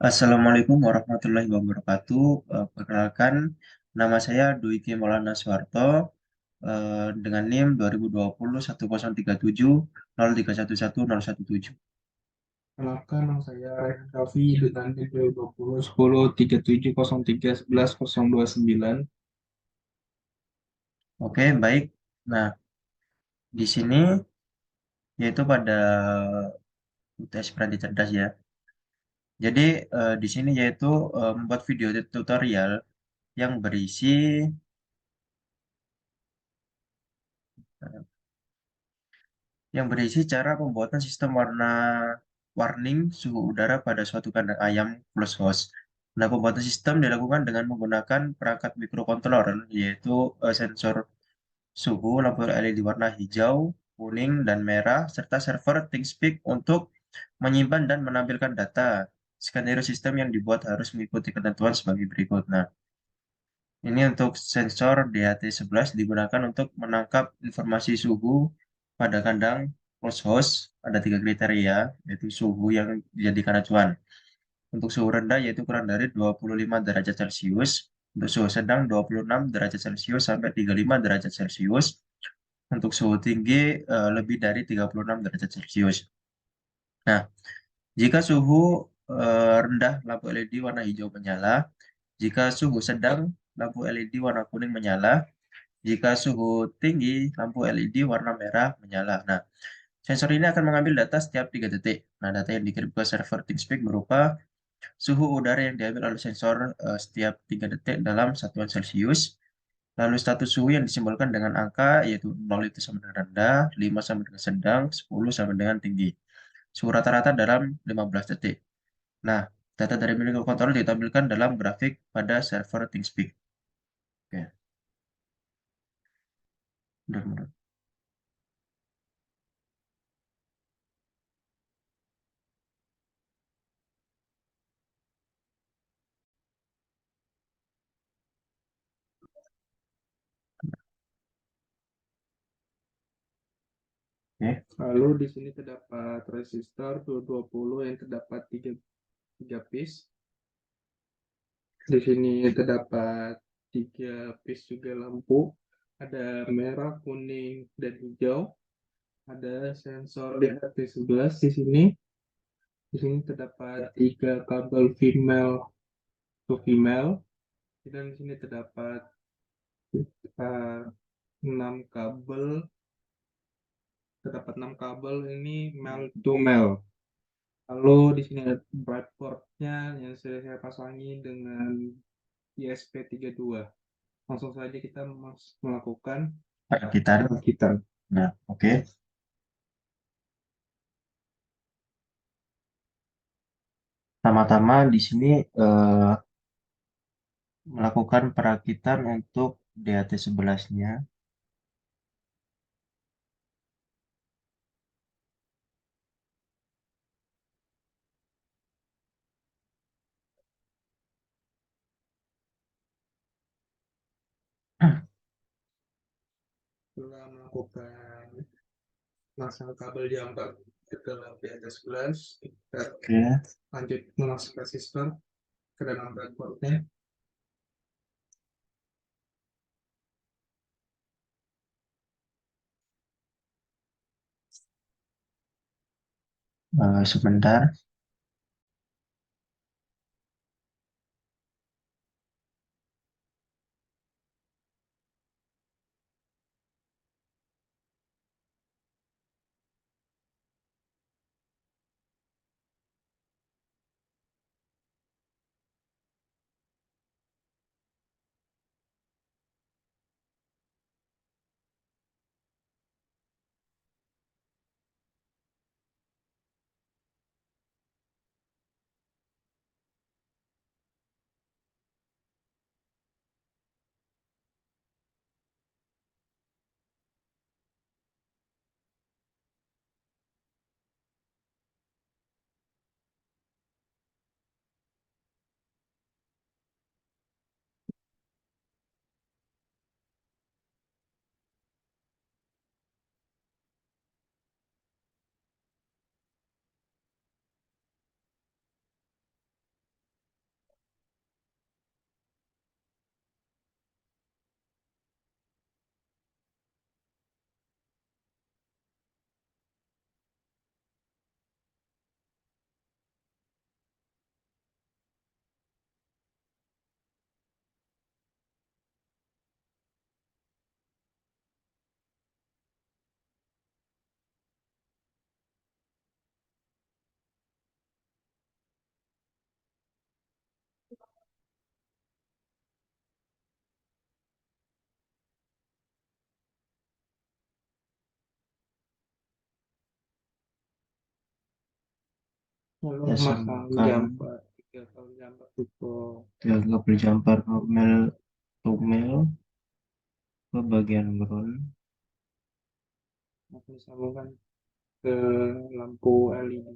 Assalamualaikum warahmatullahi wabarakatuh. Perkenalkan, nama saya Dwiki Maulana Soeharto dengan NIM 2020 1037 0311017. Kenalkan nama saya Rehan Raffi dengan NIM 2020 10 3703 11 029. Oke, baik. Nah, di sini yaitu pada UTS Pradi Cerdas ya. Jadi di sini yaitu membuat video tutorial yang berisi cara pembuatan sistem warning suhu udara pada suatu kandang ayam closed house. Nah, pembuatan sistem dilakukan dengan menggunakan perangkat microcontroller, yaitu sensor suhu, lampu LED warna hijau, kuning, dan merah, serta server ThinkSpeak untuk menyimpan dan menampilkan data. Skenario sistem yang dibuat harus mengikuti ketentuan sebagai berikut. Nah, ini untuk sensor DHT11 digunakan untuk menangkap informasi suhu pada kandang closed house. Ada tiga kriteria, yaitu suhu yang dijadikan acuan. Untuk suhu rendah yaitu kurang dari 25 derajat Celcius. Untuk suhu sedang 26 derajat Celcius sampai 35 derajat Celcius. Untuk suhu tinggi lebih dari 36 derajat Celcius. Nah, jika suhu rendah, lampu LED warna hijau menyala. Jika suhu sedang, lampu LED warna kuning menyala. Jika suhu tinggi, lampu LED warna merah menyala. Nah, sensor ini akan mengambil data setiap 3 detik. Nah, data yang dikirim ke server ThinkSpeak berupa suhu udara yang diambil oleh sensor setiap 3 detik dalam satuan Celcius. Lalu status suhu yang disimbolkan dengan angka, yaitu 0 itu sama dengan rendah, 5 sama dengan sedang, 10 sama dengan tinggi. Suhu rata-rata dalam 15 detik. Nah, data dari microcontroller ditampilkan dalam grafik pada server ThinkSpeak. Oke, mudah-mudahan. Oke. Lalu di sini terdapat resistor 220 yang terdapat 3 piece. Di sini terdapat 3 piece juga lampu. Ada merah, kuning, dan hijau. Ada sensor DHT11 di sini. Di sini terdapat 3 kabel female to female. Dan di sini terdapat 6 kabel, ini male to male. Lalu di sini ada breadboard-nya yang sudah saya pasangi dengan ISP32. Langsung saja kita melakukan Perakitan. perakitan. Nah, oke. Pertama-tama di sini eh, melakukan perakitan untuk DAT11-nya. Setelah melakukan masang kabel jambak ke dalam PHS11, kita Oke. lanjut memasukkan sistem ke dalam breadboard-nya. Sebentar. Lalu Saya masang samakan jumper, 3 tahun jumper cukup. tiga kabel jumper normal tumel ke bagian ground. Lalu disambungkan ke lampu LED.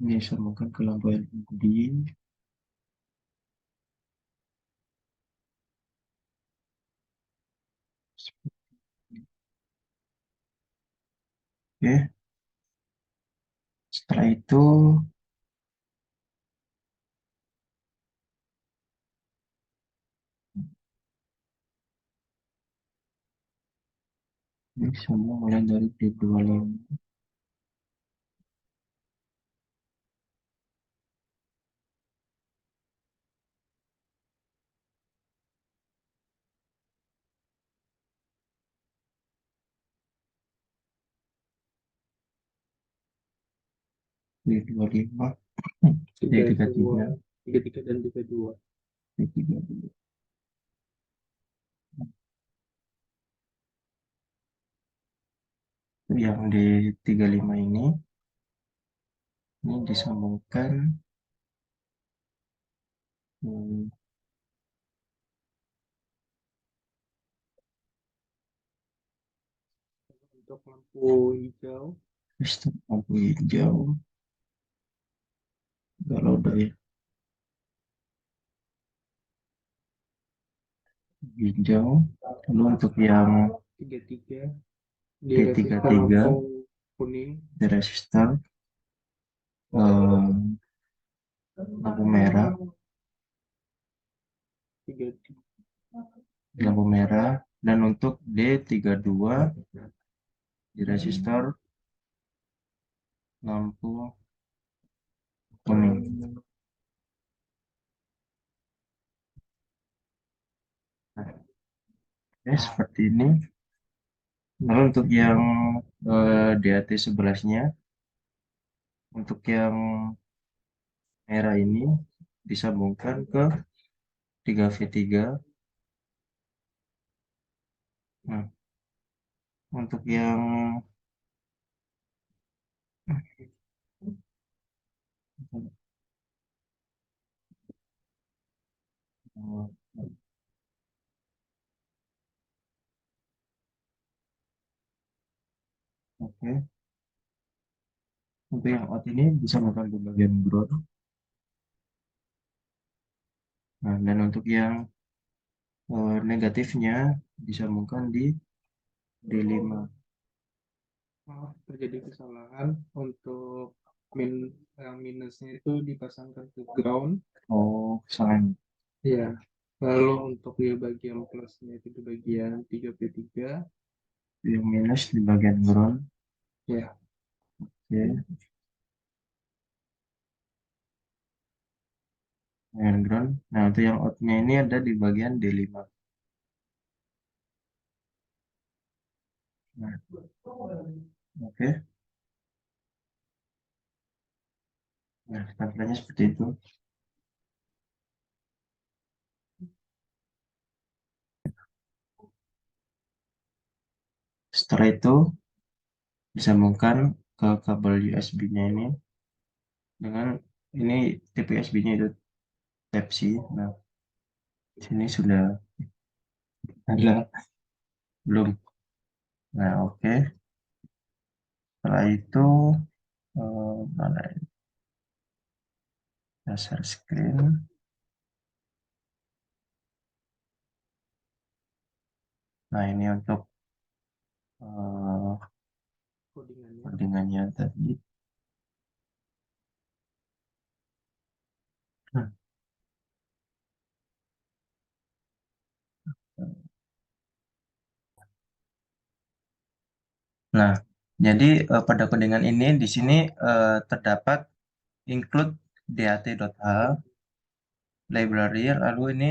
Ini samakan ke lampu LED. Oke, setelah itu ini semua mulai dari P25. P25, Tiga dua, P33, tiga tiga dan 32. P32. Yang di 35 ini disambungkan hmm, Untuk lampu hijau, sistem lampu hijau, kalau dari hijau. Lalu untuk yang 33 di resistor P33 lampu kuning, di resistor eh, lampu merah, 33 dan untuk D32 di resistor lampu kuning. Nah, ya, seperti ini. Lalu untuk yang DAT 11-nya, untuk yang merah ini disambungkan ke 3V3. Nah, untuk yang oke, untuk yang out ini disambungkan ke bagian ground. Nah, dan untuk yang negatifnya disambungkan di D5. terjadi kesalahan untuk yang minusnya itu dipasangkan ke ground. Oh, kesalahan. Ya, lalu untuk di bagian plusnya itu di bagian 3P3. Yang minus di bagian ground. Ya, Oke, bagian ground. Nah, untuk yang outnya ini ada di bagian D5. Nah, oke. Nah, tampilannya seperti itu. Setelah itu disambungkan ke kabel USB-nya ini dengan ini tipe USB-nya itu Type-C. Nah, sini sudah ada belum. Nah, oke. Setelah itu mana ini? Dasar screen. Nah, ini untuk eh, codingannya. codingannya tadi. Nah, nah, jadi pada codingan ini di sini terdapat include dat.h library, lalu ini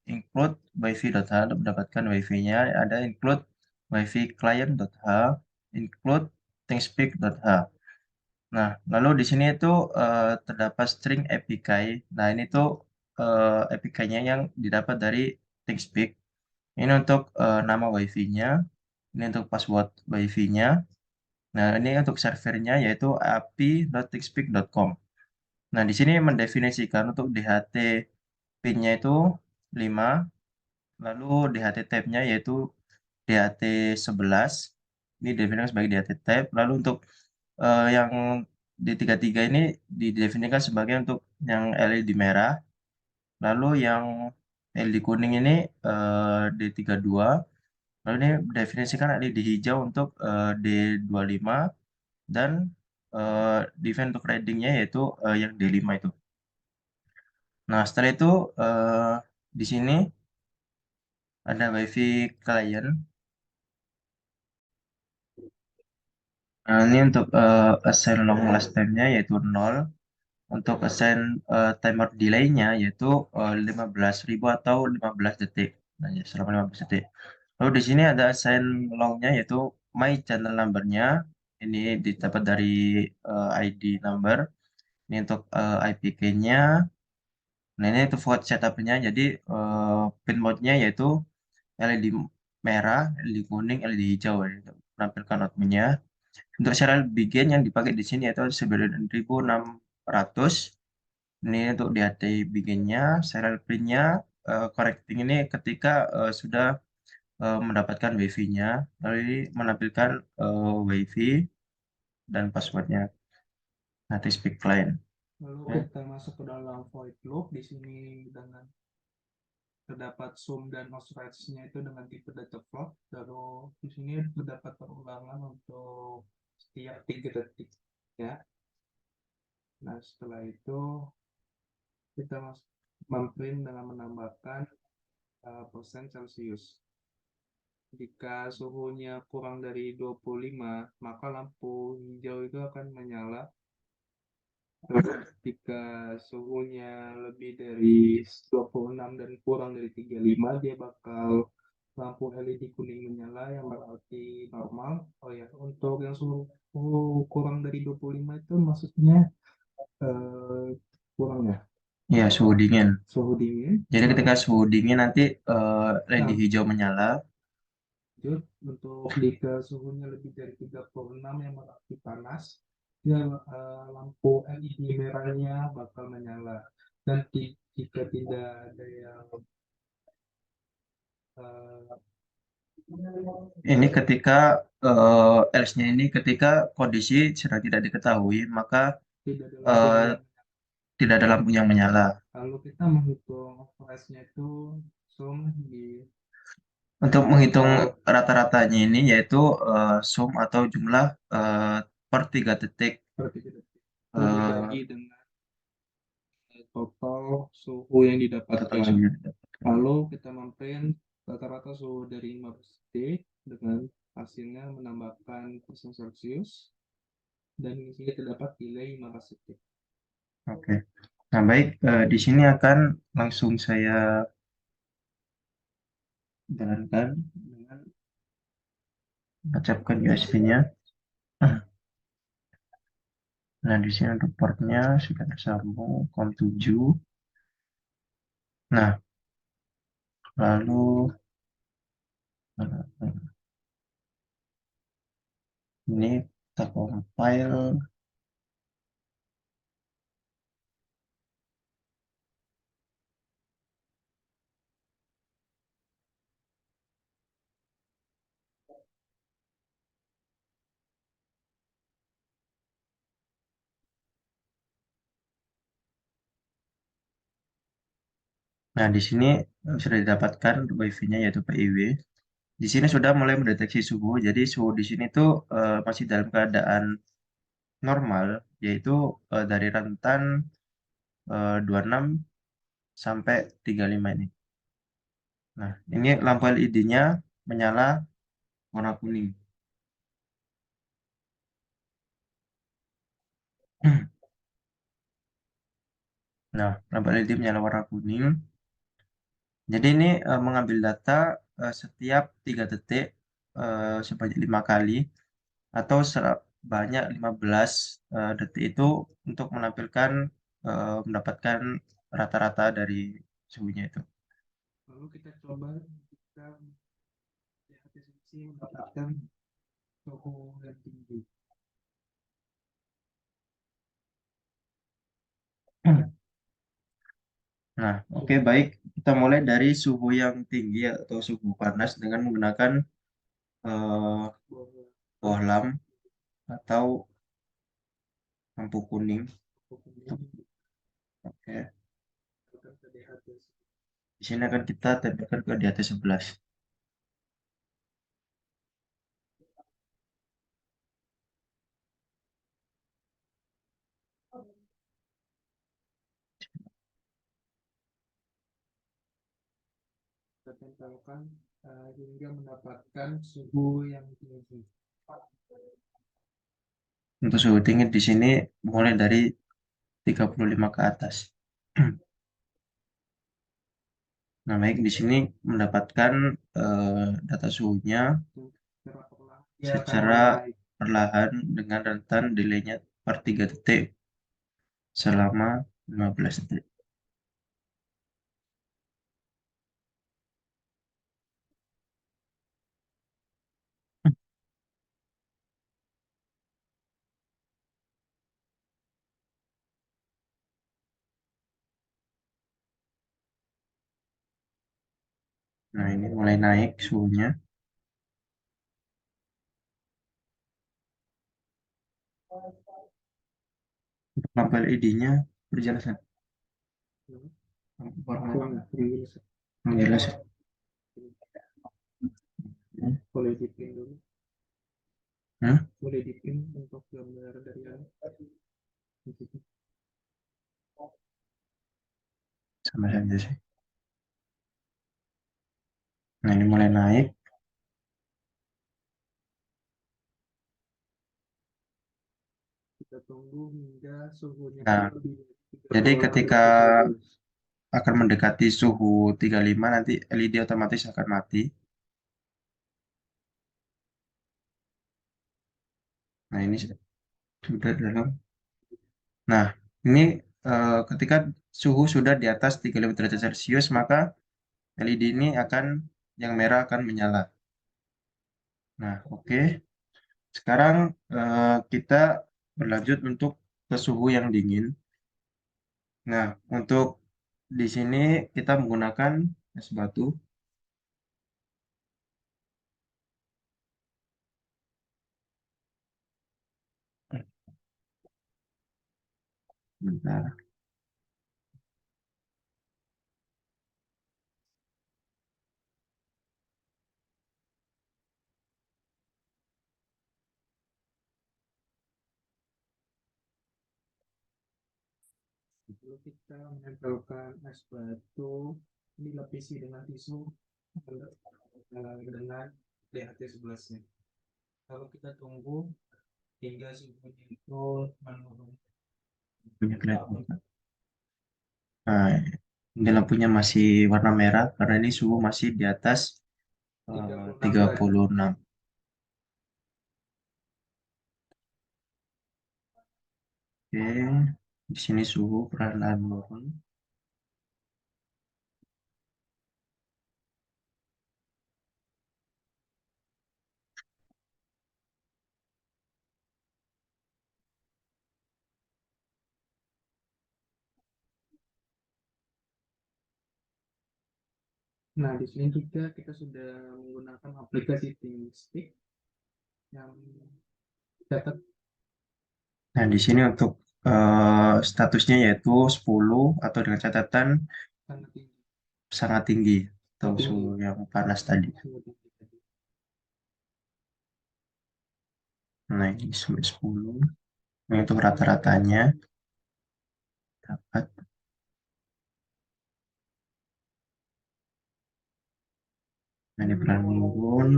include wifi.h, untuk mendapatkan wifi-nya, ada include wifi client.h, include thingspeak.h. Nah, lalu di sini itu terdapat string APK. Nah, ini tuh APK-nya yang didapat dari ThinkSpeak. Ini untuk nama wifi-nya, ini untuk password wifi-nya. Nah, ini untuk servernya yaitu api.thingspeak.com. Nah, di sini mendefinisikan untuk DHT PIN-nya itu 5, lalu DHT tab-nya yaitu DHT 11. Ini definisikan sebagai DHT tab. Lalu untuk yang di 33 ini didefinisikan sebagai untuk yang LED merah. Lalu yang LED kuning ini D32. Lalu ini definisikan LED hijau untuk D25 dan event untuk readingnya yaitu yang D5 itu. Nah, setelah itu eh, di sini ada WiFi client. Nah, ini untuk assign long last time-nya yaitu 0. Untuk assign timer delay-nya yaitu 15.000 atau 15 detik. Nah, ya, selama 15 detik. Lalu di sini ada assign long-nya yaitu my channel number-nya. Ini didapat dari ID number. Ini untuk IPK-nya. Nah, ini untuk vote setup-nya. Jadi pin mode-nya yaitu LED merah, LED kuning, LED hijau ya, untuk menampilkan output-nya. Untuk serial begin yang dipakai di sini yaitu 9600. Ini untuk di HT bikinnya, serial print-nya, correcting ini ketika sudah mendapatkan WiFi-nya, lalu ini menampilkan WiFi dan passwordnya. Nanti speak client. Lalu Ya, kita masuk ke dalam void loop di sini dengan terdapat sum dan average-nya itu dengan tipe data float. Lalu di sini terdapat perulangan untuk setiap 3 detik ya. Nah, setelah itu kita memprint dengan menambahkan persen Celcius. Jika suhunya kurang dari 25, maka lampu hijau itu akan menyala. Jika suhunya lebih dari 26 dan kurang dari 35, dia bakal lampu LED kuning menyala yang berarti normal. Oh ya, untuk yang suhu kurang dari 25 itu maksudnya eh, kurang ya, ya, suhu dingin. suhu dingin. Jadi Nah, ketika suhu dingin nanti LED nah, hijau menyala. lanjut untuk jika suhunya lebih dari 36 yang berarti panas, ya lampu LED merahnya bakal menyala. Dan jika tidak ada yang eh, Ini ketika else-nya ini ketika kondisi sedang tidak diketahui, maka tidak ada lampu eh, yang tidak ada lampu yang menyala. lalu kita menghitung flashnya itu sum di Untuk menghitung rata-ratanya ini yaitu sum atau jumlah eh, per 3 detik per 3 detik itu eh, dibagi dengan total suhu yang total didapatkan. suhu yang didapatkan. Lalu kita memprint rata-rata suhu dari 15 detik dengan hasilnya menambahkan persen Celcius dan di sini terdapat delay 15 detik. Oke. Nah, baik, di sini akan langsung saya jalankan dengan mencapkan USB-nya. Nah, di sini untuk portnya sudah tersambung COM7. Nah, lalu ini kita compile. Nah, di sini sudah didapatkan WiFi-nya yaitu PIW. Di sini sudah mulai mendeteksi suhu. Jadi suhu di sini tuh masih dalam keadaan normal, yaitu dari rentan 26 sampai 35 ini. Nah, ini lampu LED-nya menyala warna kuning. Nah, lampu LED menyala warna kuning. Jadi ini mengambil data setiap 3 detik sebanyak 5 kali atau sebanyak 15 detik itu untuk mendapatkan rata-rata dari suhunya itu. Lalu kita coba kita lihat efisiensi mendapatkan suhu yang tinggi. Nah, oke baik. Kita mulai dari suhu yang tinggi atau suhu panas dengan menggunakan eh, Bahwa bohlam atau lampu kuning. suhu ini Oke. akan terlihat. Di sini akan kita tempelkan ke di atas 11. Kita tempelkan hingga mendapatkan suhu yang tinggi. Untuk suhu tinggi di sini mulai dari 35 ke atas. Nah, baik di sini mendapatkan data suhunya Secara perlahan dia akan secara mulai naik. perlahan dengan rentan delaynya per 3 detik selama 15 detik. Nah, ini mulai naik suhunya. Untuk lampu LED-nya berjelas. Hmm. Lampu warna Warna biru. yang jelas. Boleh dipin dulu. Hmm? Boleh dipin untuk gambar dari atas. Sama saja sih. Nah, ini mulai naik. Kita tunggu hingga suhunya Nah, itu di jadi 36 ketika derajat Celcius. akan mendekati suhu 35 nanti LED otomatis akan mati. Nah, ini sudah dalam. Nah, ini ketika suhu sudah di atas 35 derajat Celcius, maka LED ini yang merah akan menyala. Nah, oke. Sekarang kita berlanjut untuk ke suhu yang dingin. Nah, untuk di sini kita menggunakan es batu. Bentar. Lalu kita menempelkan es batu, dilapisi dengan tisu dengan DHT11-nya. Lalu kita tunggu hingga suhunya itu menurun. Punya kelihatan. Nah, ini lampunya masih warna merah karena ini suhu masih di atas 36 derajat. 36. Oke, di sini suhu perlahan menurun. Nah, di sini juga kita sudah menggunakan aplikasi ThinkStick yang dapat Nah, di sini untuk statusnya yaitu 10 atau dengan catatan sangat tinggi. sangat tinggi atau Sangat tinggi. suhu yang panas tadi. Sangat tinggi tadi. Nah, ini sampai 10. Ini untuk rata-ratanya dapat. Nah, ini perlahan menurun.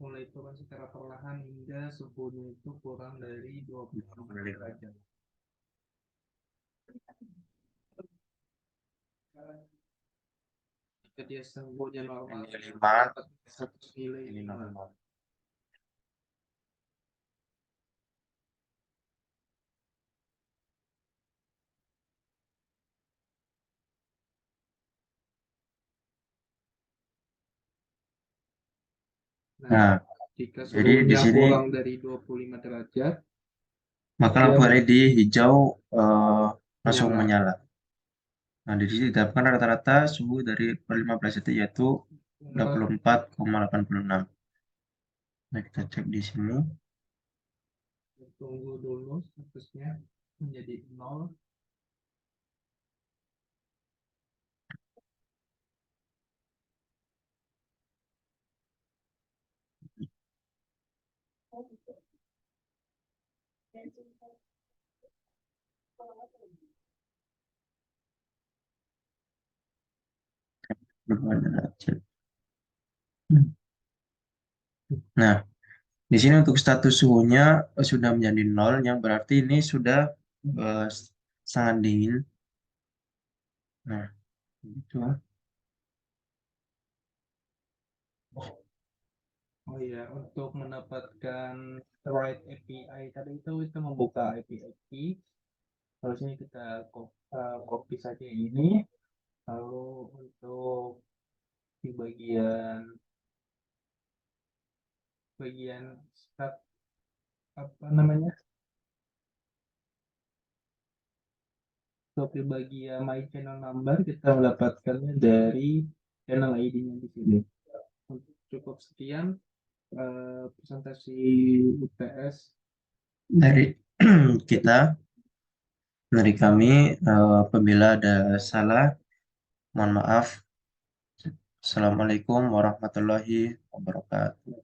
Mulai turun secara perlahan hingga suhunya itu kurang dari 26 derajat. Jika dia sembuhnya normal, Ini 5, dapat status nilai ini 5. normal. Nah, Nah, jika jadi di suhunya sini kurang dari 25 derajat, maka dia lampu LED hijau langsung menyala. menyala. Nah, di sini ditetapkan rata-rata suhu dari per 15 detik yaitu 24,86. Nah, kita cek di sini. Tunggu dulu statusnya menjadi 0. Nah, di sini untuk status suhunya sudah menjadi nol, yang berarti ini sudah eh, sangat dingin. Nah, itu. Oh iya, untuk mendapatkan right API tadi itu kita membuka API key. Terus ini kita copy saja ini. Lalu untuk di bagian start apa namanya? Untuk di bagian my channel number kita mendapatkannya dari channel ID-nya di sini. Cukup sekian presentasi UTS. Dari kita, dari kami, apabila ada salah, mohon maaf. Assalamualaikum warahmatullahi wabarakatuh.